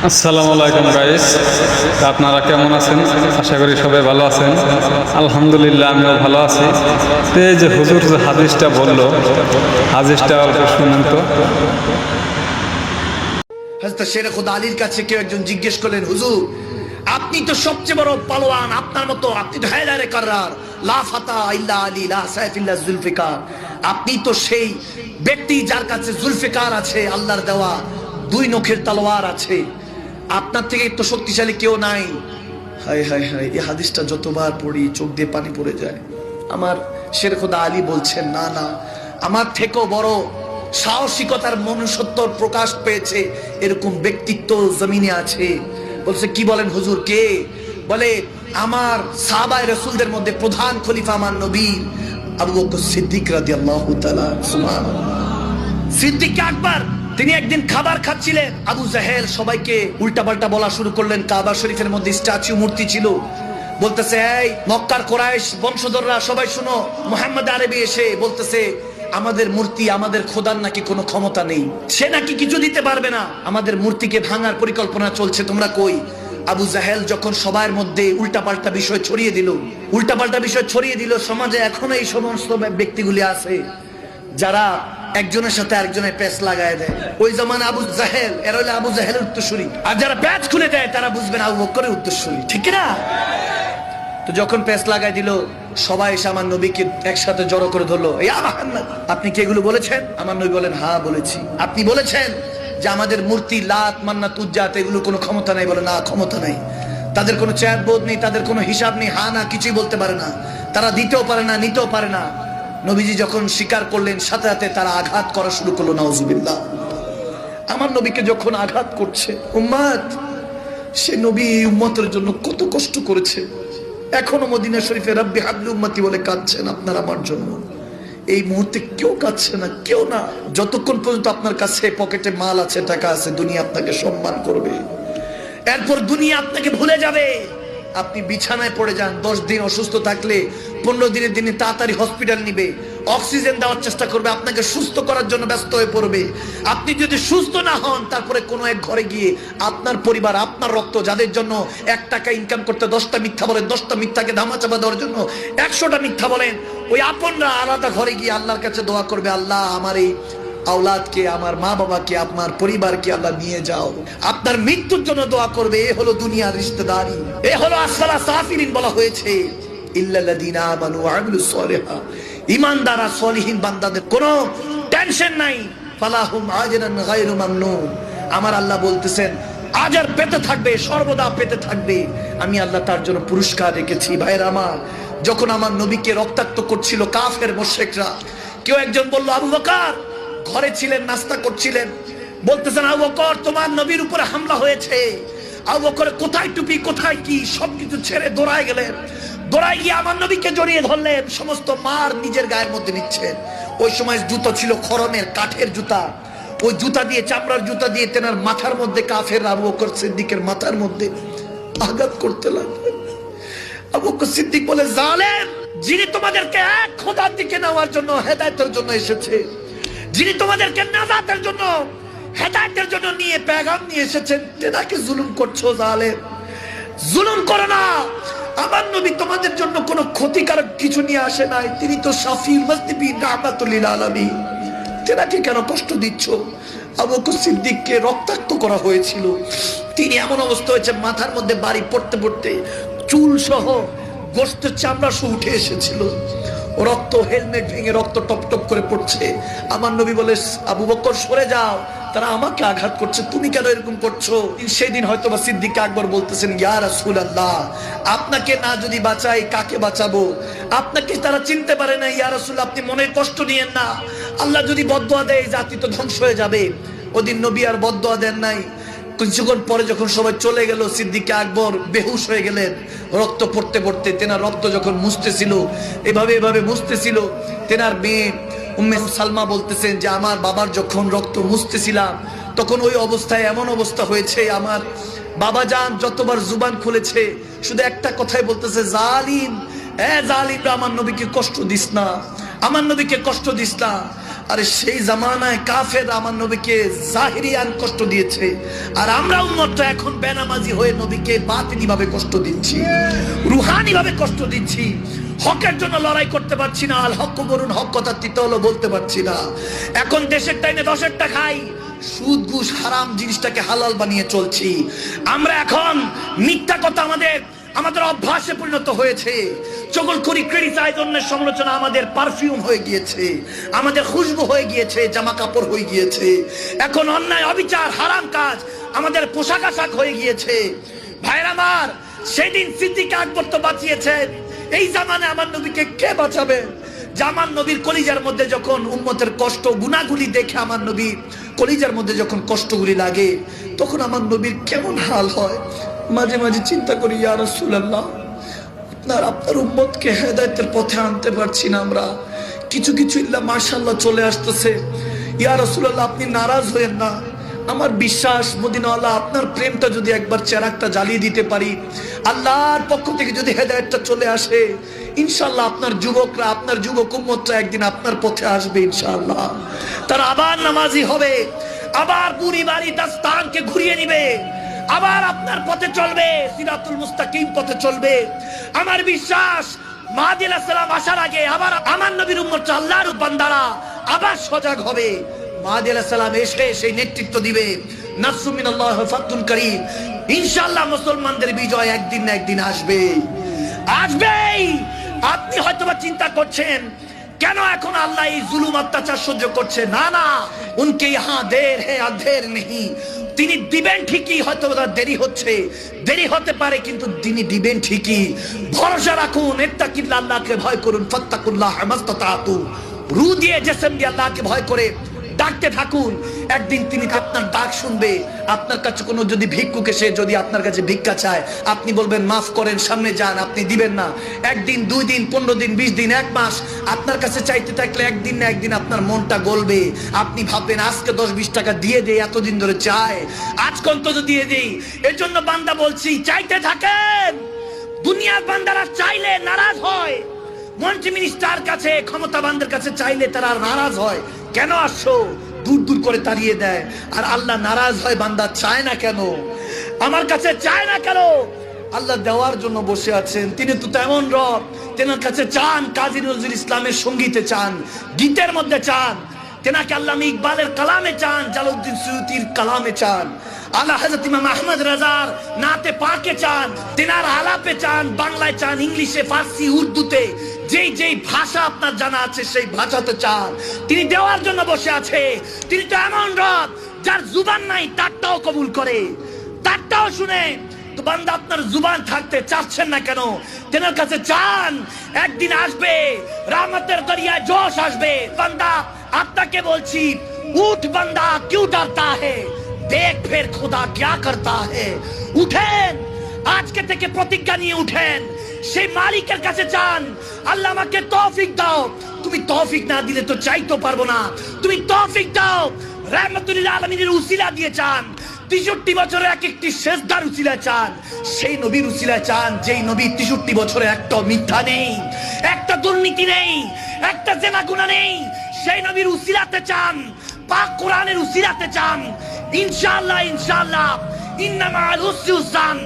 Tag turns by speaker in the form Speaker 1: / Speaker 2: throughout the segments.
Speaker 1: আসসালামু আলাইকুম গাইস, আপনারা কেমন আছেন? আশা করি সবাই ভালো আছেন। আলহামদুলিল্লাহ, আমিও ভালো আছি। তো এই যে হুজুর যে হাদিসটা বললো, হাদিসটা অল্প শুনেন তো।
Speaker 2: হযরত শের খুদা আলীর কাছে কেউ একজন জিজ্ঞেস করলেন, হুজুর আপনি তো সবচেয়ে বড় পালোয়ান, আপনার মতো আপনি তো হায়দারে কাররার, লা ফাতা ইল্লা আলী, লা সাইফ ইল্লা জুলফিকার। আপনি তো সেই ব্যক্তি যার কাছে জুলফিকার আছে, আল্লাহর দেওয়া দুই নখের তলোয়ার আছে, আপনার থেকে তো শক্তিশালী কেউ নাই। হায় হায় হায়, এই হাদিসটা যতবার পড়ি চোখ দিয়ে পানি পড়ে যায়। আমার শের খুদা আলী বলছেন, না না, আমার থেকেও বড় সাহসিকতার মনুষ্যত্বর প্রকাশ পেয়েছে এরকম ব্যক্তিত্ব জমিনে আছে। বলছে, কি বলেন হুজুর, কে? বলে, আমার সাহাবায়ে রাসূলদের মধ্যে প্রধান খলিফা আমার নবী আবু বকর সিদ্দিক রাদিয়াল্লাহু তাআলা। সুবহানাল্লাহ। সিদ্দিক আকবর তিনি একদিন খাবার খাচ্ছিলেন, আবু জাহেল সবাইকে উল্টাপাল্টা বলা শুরু করলেন। কাবা শরীফের মধ্যে স্ট্যাচু মূর্তি ছিল, বলতেছে, এই মক্কার কোরাইশ বংশধররা সবাই শুনো, মুহাম্মদ আরবি এসে বলতেছে আমাদের মূর্তি, আমাদের খোদার নাকি কোনো ক্ষমতা নেই, সে নাকি কিছু দিতে পারবে না, আমাদের মূর্তিকে ভাঙার পরিকল্পনা চলছে, তোমরা কই? আবু জাহেল যখন সবার মধ্যে উল্টাপাল্টা বিষয় ছড়িয়ে দিল, সমাজে এখনো এই সমস্ত ব্যক্তিগুলি আছে যারা একজনের সাথে আরেকজনের প্যাচ লাগায় দেয়। ওই জামানা আবু জাহেল, এরা হলো আবু জাহেলের উত্তরসূরি, আর যারা প্যাচ খুলে দেয় তারা বুঝবেন আবু বকরের উত্তরসূরি, ঠিক না? তো যখন প্যাচ লাগাই দিল, সবাই এসে আমার নবীকে একসাথে জড়ো করে ধরলো, ইয়া মুহাম্মদ, আপনি কি এগুলো বলেছেন? আমার নবী বলেন, হ্যাঁ বলেছি। আপনি বলেছেন যে আমাদের মূর্তি লাত মান্নাত উজ্জাত এগুলো কোনো ক্ষমতা নাই? বলে, না, ক্ষমতা নাই, তাদের কোনো চেয়ার বোধ নেই, তাদের কোনো হিসাব নেই, হ্যাঁ না কিছুই বলতে পারে না, তারা দিতেও পারে না, নিতেও পারে না। নবীজি যখন স্বীকার করলেন, সাথে সাথে তারা আঘাত করা শুরু করলো, নাউজুবিল্লাহ। আমার নবীকে যখন আঘাত করছে উম্মত, সে নবী এই উম্মতের জন্য কত কষ্ট করেছে। এখনো মদিনা শরীফে রব্বি হাবলি উম্মতি বলে কাঁদছেন আপনার আমার জন্য। এই মুহূর্তে কেউ কাঁদছে না, কেউ না। যতক্ষণ পর্যন্ত আপনার কাছে পকেটে মাল আছে, টাকা আছে, দুনিয়া আপনাকে সম্মান করবে, এরপর দুনিয়া আপনাকে ভুলে যাবে। আপনি বিছানায় পড়ে যান, 10 দিন অসুস্থ থাকলে 15 দিনের দিনে তাড়াতাড়ি হসপিটাল নিবে, অক্সিজেন দেওয়ার চেষ্টা করবে, আপনাকে সুস্থ করার জন্য ব্যস্ত হয়ে পড়বে। আপনি যদি সুস্থ না হন, তারপরে কোনো এক ঘরে গিয়ে আপনার পরিবার, আপনার রক্ত, যাদের জন্য 1 টাকা ইনকাম করতে 10টা মিথ্যা বলেন, 10টা মিথ্যাকে ধামাচাপা দেওয়ার জন্য 100টা মিথ্যা বলেন, ওই আপনরা আলাদা ঘরে গিয়ে আল্লাহর কাছে দোয়া করবে, আল্লাহ আমার এই আওলাদকে, আমার মা বাবাকে, আপনার পরিবারকে আল্লাহ নিয়ে যাও। আপনার মৃত্যুর জন্য দোয়া করবে। এ হলো দুনিয়ার রিশতেদারি, এ হলো আসফালা সাফিলিন বলা হয়েছে। ইল্লাল্লাযীনা আমানু ওয়া আমিলুস সালিহাত, ঈমানদার আর সলিহিন বান্দাদের কোনো টেনশন নাই। ফালাহুম আজরান গায়রু মামনুন। আমার আল্লাহ বলতেছেন, আজার পেতে থাকবে, সর্বদা পেতে থাকবে। আমি আল্লাহ তার জন্য পুরস্কার রেখেছি। ভাইরা আমার, যখন আমার নবীকে রক্তাক্ত করছিল কাফের মুশরিকরা, কেউ একজন বলল, আবু বকর ঘরে ছিলেন, নাস্তা করছিলেন, বলতেছেন, আবু বকর তোমার নবীর উপরে হামলা হয়েছে। আবু বকর কোথায় টুপি, কোথায় কি, সবকিছু ছেড়ে দৌড়ায় গেলেন। দৌড়ায় গিয়ে আমার নবীকে জড়িয়ে ধরলেন, সমস্ত মার নিজের গায়ের মধ্যে নিচ্ছেন। ওই সময় জুতো ছিল খরমের কাঠের জুতা, ওই জুতা দিয়ে, চামড়ার জুতা দিয়ে তেনার মাথার মধ্যে, কাফের আবু বকর সিদ্দিকের মাথার মধ্যে আঘাত করতে লাগলেন। আবু বকর সিদ্দিক বলে, জালেম, যিনি তোমাদেরকে এক খোদার দিকে নেওয়ার জন্য, হেদায়েতের জন্য এসেছে, যিনি তোমাদেরকে নাজাতের জন্য, হেদায়েতের জন্য নিয়ে পেগাম নিয়ে এসেছেন, তেনাকে জুলুম করছো। জালেম, জুলুম করো না। আমার নবী তোমাদের জন্য কোনো ক্ষতিকারক কিছু নিয়ে আসে নাই, তিনি তো শাফিউল মুজনিবিন রাহমাতুল লিল আলামিন, তেনাকে কেন কষ্ট দিচ্ছ? আবু বকর সিদ্দিককে রক্তাক্ত করা হয়েছিল, তিনি এমন অবস্থা হয়েছে, মাথার মধ্যে বাড়ি পড়তে পড়তে চুল সহ গোশতের চামড়া সহ উঠে এসেছিল, রক্ত, হেলমেট ভেঙে রক্ত টপ টপ করে পড়ছে। আমার নবী বলে, আবু বকর সরে যাও, তারা আমাকে আঘাত করছে, তুমি কেন এরকম করছো? সেদিন হয়তো বা সিদ্দিক আকবর বলতেছেন, ইয়া রাসূলুল্লাহ, আপনাকে না যদি বাঁচাই কাকে বাঁচাবো? আপনাকে তারা চিনতে পারে না, ইয়া রাসূলুল্লাহ আপনি মনে কষ্ট নিয়েন না, আল্লাহ যদি বদদুয়া দেয় জাতি তো ধ্বংস হয়ে যাবে। ওদিন নবী আর বদদুয়া দেন নাই। কিছুক্ষণ পরে যখন সবাই চলে গেল, সিদ্দিক আকবর বেহুশ হয়ে গেলেন, রক্ত পড়তে পড়তে। তেনার রক্ত যখন মুছতেছিল, এভাবে মুছতেছিল, তেনার মেয়ে উম্মে সালমা বলতেছেন যে আমার বাবার যখন রক্ত মুছতেছিলাম, তখন ওই অবস্থায় এমন অবস্থা হয়েছে, আমার বাবা জান যতবার জুবান খুলেছে শুধু একটা কথাই বলতেছে, জালিম, জালিমরা আমার নবীকে কষ্ট দিস না, আমার নবীকে কষ্ট দিস না। আরে সেই জামানায় কাফের আমার নবীকে জাহিরিয়ান কষ্ট দিয়েছে, আর আমরা উম্মত এখন বেনামাজি হয়ে নবীকে বাতিনি ভাবে কষ্ট দিচ্ছি, রুহানি ভাবে কষ্ট দিচ্ছি। হকের জন্য লড়াই করতে পারছি না। আল হক বলুন, হক কথা তিতে হলো বলতে পারছি না। এখন দেশের টাইমে 10-টা খাই, সুদ ঘুষ হারাম জিনিসটাকে হালাল বানিয়ে চলছি আমরা। এখন মিথ্যা কথা আমাদের অভ্যাসে পরিণত হয়েছে। চগলখড়ি, ক্রিটিসাইজ, অন্যের সমালোচনা আমাদের পারফিউম হয়ে গিয়েছে, আমাদের খুশবু হয়ে গিয়েছে, জামা কাপড় হয়ে গিয়েছে। এখন অন্যায়, অবিচার, হারাম কাজ আমাদের পোশাক আশাক হয়ে গিয়েছে। ভাইরা আমার, সেদিন সিদ্দিক আকবর তো বাঁচিয়েছেন, এই জামানে আমার নবীকে কে বাঁচাবে? জামান নবীর কলিজার মধ্যে যখন উম্মতের কষ্ট গুনাহগুলি দেখে আমার নবীর কলিজার মধ্যে যখন কষ্টগুলি লাগে, তখন আমার নবীর কেমন হাল হয়। মাঝে মাঝে চিন্তা করি, ইয়া রাসূলুল্লাহ, আপনার উম্মতকে হেদায়েতের পথে আনতে পারছি না আমরা। কিছু কিছু ইল্লা মাশাআল্লাহ চলে আসতেছে। ইয়া রাসূলুল্লাহ, আপনি নারাজ হয়েন না। আমার বিশ্বাস মদিনাওয়ালা আপনার প্রেমটা যদি একবার চেরাগটা জ্বালিয়ে দিতে পারি, আল্লাহর পক্ষ থেকে যদি হেদায়েতটা চলে আসে, ইনশাআল্লাহ আপনার যুবকরা, আপনার যুবক উম্মতরা একদিন আপনার পথে আসবে ইনশাআল্লাহ। তারা আবার নামাজি হবে, আবার পুরি বাড়ি দাস্তানকে ঘুরিয়ে নিবে, আবার আপনার পথে চলবে, সিরাতুল মুস্তাকিম পথে চলবে। আমার বিশ্বাস মাহদী আলাইহিস সালাম আসার আগে আবার আমার নবীর উম্মতরা, আল্লাহর বান্দারা আবার সজাগ হবে। মাহদী আলাইহিস সালাম এসে সেই নেতৃত্ব দিবে। নাসরুম মিনাল্লাহ ওয়া ফাতহুন কারীম। ইনশাআল্লাহ মুসলমানদের বিজয় একদিন না একদিন আসবে, আসবেই। আপনি হয়তোবা চিন্তা করছেন কেন এখন আল্লাহ এই জুলুম অত্যাচার সহ্য করছে। না না, উনকে ইহাঁ দের হে আধের নেই। তিনি দিবেন ঠিকই, হয়তো দেরি হচ্ছে, দেরি হতে পারে, কিন্তু তিনি দিবেন ঠিকই। ভরসা রাখুন, ইত্তাকিল্লাহ, আল্লাহকে ভয় করুন, ফাত্তাকুল্লাহ মাস্তাতাতু। রূহ দিয়ে, জিসম দিয়ে আল্লাহকে ভয় করে ডাকতে থাকুন। একদিন তিনি আপনার ডাক শুনবে। আপনার কাছে কোনো যদি ভিক্ষুক এসে যদি আপনার কাছে ভিক্ষা চায়, আপনি বলবেন মাফ করেন, সামনে যান, আপনি দিবেন না। একদিন, 2 দিন, 15 দিন, 20 দিন, 1 মাস আপনার কাছে চাইতে থাকলে একদিন না একদিন আপনার মনটা গলবে। আপনি ভাববেন আজকে 10-20 টাকা দিয়ে দেই, এতদিন ধরে চায়, আজকে অন্তত দিয়ে দেই। এর জন্য বান্দা বলছি, চাইতে থাকেন। দুনিয়ার বান্দারা চাইলে নারাজ হয়, মন্ত্রী মিনিস্টার কাছে, ক্ষমতাবানদের কাছে চাইলে তারা নারাজ হয়। কেন আসছো? দূর দূর করে তাড়িয়ে দেয়। আর আল্লাহ নারাজ হয়, বান্দা চায় না কেন, আমার কাছে চায় না কেন? আল্লাহ দেওয়ার জন্য বসে আছেন। তিনি তো তেমন রব, তেনার কাছে চান, কাজী নজরুল ইসলামের সঙ্গীতে চান, গীতের মধ্যে চান, তেনাকে আল্লামা ইকবালের কালামে চান, জালালউদ্দিন সুয়ুতির কালামে চান, আলা হযরত ইমাম আহমদ রাজার নাতে পাকে চান, তেনার আলাপে চান, বাংলায় চান, ইংলিশে, ফার্সি, উর্দুতে, যেই যেই ভাষা আপনার জানা আছে সেই ভাষাতে চান। তিনি দেওয়ার জন্য বসে আছে। তিনি তো এমন রব যার জুবান নাই, তারটাও কবুল করে, তারটাও শুনে। তো বান্দা, আপনার জুবান থাকতে চাচ্ছেন না কেন? তেনার কাছে চান, একদিন আসবে, রহমতের দরিয়ায় জোশ আসবে। বান্দা, আপনাকে বলছি, উঠ বান্দা, क्यों डरता है, देख फिर खुदा क्या करता है। উঠেন, আজকে থেকে প্রতিজ্ঞা নিয়ে উঠেন, সেই মালিকের কাছে চান, আল্লাহ আমাকে তৌফিক দাও। তুমি তৌফিক না দিলে তো চাইতে পারবো না, তুমি তৌফিক দাও। রহমতুল আলামিনের উসিলা দিয়ে চান, 63 বছরে এক একটি সেজদার উসিলা চান, সেই নবীর উসিলা চান, যেই নবী 63 বছরে একটা মিথ্যা নেই, একটা দুর্নীতি নেই, একটা জেনা গুনাহ নেই। সেই নবীর উসিলাতে চান, পাক কোরআনের উসিলাতে চান। ইনশাআল্লাহ, ইনশাআল্লাহ, ইন্নামাল উসরি ইউসরান।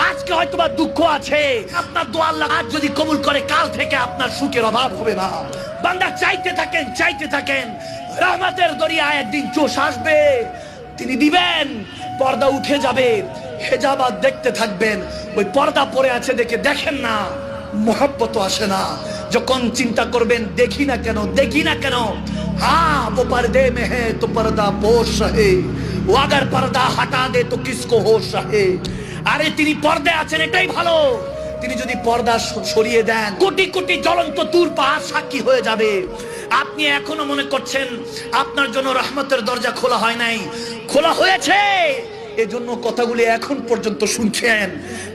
Speaker 2: আজকে হয়তোবা দুঃখ আছে, আপনার দোয়া আল্লাহ আজ যদি কবুল করে, কাল থেকে আপনার সুখের অভাব হবে না। বান্দা, চাইতে থাকেন, চাইতে থাকেন, রহমতের দরিয়ায় একদিন জোশ আসবে, তিনি দিবেন, পর্দা উঠে যাবে, হেজাবাত দেখতে থাকবেন। ওই পর্দা পরে আছে দেখে দেখেন না, মোহাব্বত আসে না। যখন চিন্তা করবেন দেখি না কেন, দেখি না কেন, হ্যাঁ वो पर्दे में है तो पर्दा पोश रहे, वो अगर पर्दा हटा दे तो किसको होश रहे। আরে তিনি পর্দায় আছেন, এটাই ভালো। তিনি যদি পর্দা সরিয়ে দেন, কোটি কোটি জ্বলন্ত দূর পাহাড় সাক্ষী হয়ে যাবে। আপনি এখনো মনে করছেন আপনার জন্য রহমতের দরজা খোলা হয় নাই, খোলা হয়েছে। এজন্য কথাগুলি এখন পর্যন্ত শুনছেন।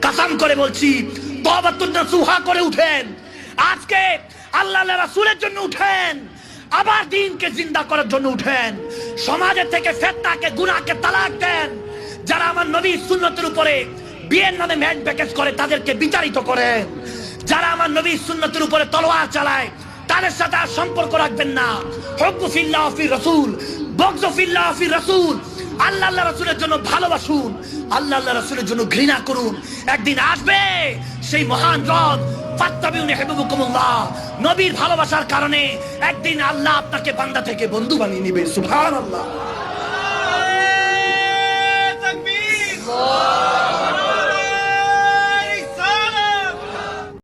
Speaker 2: কাসাম করে বলছি, তওবাতুন নাসুহা করে উঠেন। আজকে আল্লাহ রাসূলের জন্য উঠেন, আবার দ্বীনকে জিন্দা করার জন্য উঠেন। সমাজের থেকে ফিতনাকে, গুনাহকে তালাক দেন। যারা আমার নবীর সুন্নতের উপরে বিয়ের নামে ম্যাচ প্যাকেজ করে, তাদেরকে বিচারিত করেন। যারা আমার নবীর সুন্নতের উপরে তলোয়ার চালায়, তাদের সাথে আর সম্পর্ক রাখবেন না। হুব্বু ফিল্লাহ ফি রাসূল, বুগযু ফিল্লাহ ফি রাসূল। আল্লাহ আল্লাহ রাসূলের জন্য ভালোবাসুন, আল্লাহ আল্লাহ রাসূলের জন্য ঘৃণা করুন। একদিন আসবে সেই মহান রদ, ফাত্তাবিউনি ইউহিব্বুকুমুল্লাহ। নবীর ভালোবাসার কারণে একদিন আল্লাহ আপনাকে বান্দা থেকে বন্ধু বানিয়ে নেবে। সুবহানাল্লাহ।